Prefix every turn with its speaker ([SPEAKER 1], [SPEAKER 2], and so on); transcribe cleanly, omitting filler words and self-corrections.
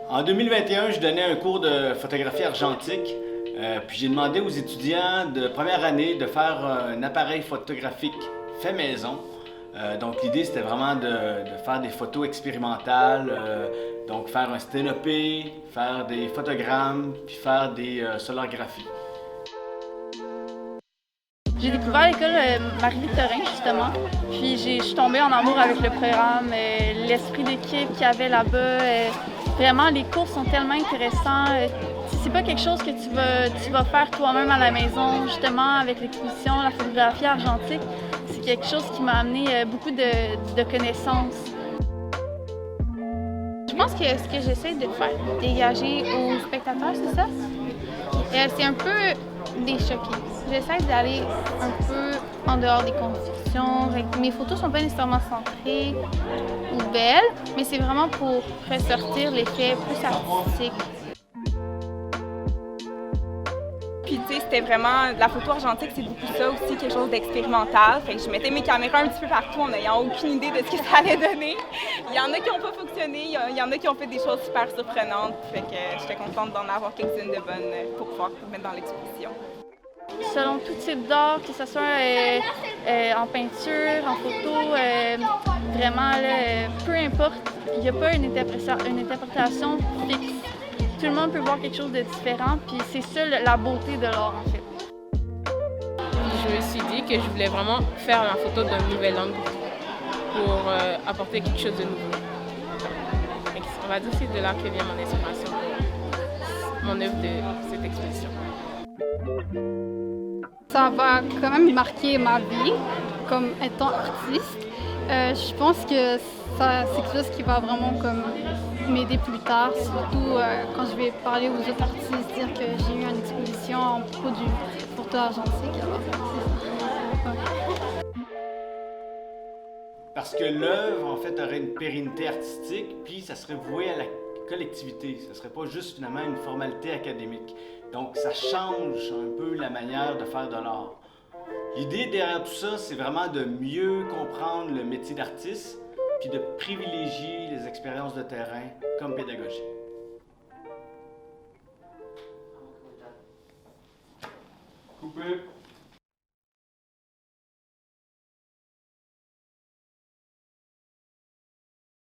[SPEAKER 1] En 2021, je donnais un cours de photographie argentique. Puis j'ai demandé aux étudiants de première année de faire un appareil photographique fait maison. Donc l'idée c'était vraiment de faire des photos expérimentales, donc faire un sténopé, faire des photogrammes, puis faire des solargraphies.
[SPEAKER 2] J'ai découvert l'école Marie-Victorin, justement. Puis je suis tombée en amour avec le programme, l'esprit d'équipe qu'il y avait là-bas. Vraiment, les cours sont tellement intéressants. C'est pas quelque chose que tu vas faire toi-même à la maison, justement, avec l'exposition, la photographie argentique. C'est quelque chose qui m'a amené beaucoup de connaissances.
[SPEAKER 3] Je pense que ce que j'essaie de faire, dégager aux spectateurs, c'est ça? C'est un peu des choqués. J'essaie d'aller un peu en dehors des conventions. Mes photos sont pas nécessairement centrées ou belles, mais c'est vraiment pour ressortir l'effet plus artistique.
[SPEAKER 4] Puis tu sais, c'était vraiment, la photo argentique, c'est beaucoup ça aussi, quelque chose d'expérimental. Fait que je mettais mes caméras un petit peu partout en n'ayant aucune idée de ce que ça allait donner. Il y en a qui n'ont pas fonctionné, il y en a qui ont fait des choses super surprenantes. Fait que j'étais contente d'en avoir quelques-unes de bonnes pour pouvoir mettre dans l'exposition.
[SPEAKER 2] Selon tout type d'art, que ce soit en peinture, en photo, vraiment, là, peu importe, il n'y a pas une interprétation fixe. Tout le monde peut voir quelque chose de différent, puis c'est ça la beauté de l'art, en fait.
[SPEAKER 5] Je me suis dit que je voulais vraiment faire ma photo d'un nouvel angle pour apporter quelque chose de nouveau. On va dire que c'est de là que vient mon inspiration pour mon œuvre de cette exposition.
[SPEAKER 6] Ça va quand même marquer ma vie comme étant artiste. Je pense que c'est quelque chose qui va vraiment comme m'aider plus tard, surtout quand je vais parler aux autres artistes, dire que j'ai eu une exposition en propos du photo argentique. Alors, ouais.
[SPEAKER 1] Parce que l'œuvre, en fait, aurait une pérennité artistique, puis ça serait voué à la collectivité. Ce ne serait pas juste finalement une formalité académique. Donc ça change un peu la manière de faire de l'art. L'idée derrière tout ça, c'est vraiment de mieux comprendre le métier d'artiste, puis de privilégier les expériences de terrain comme pédagogie. Coupé.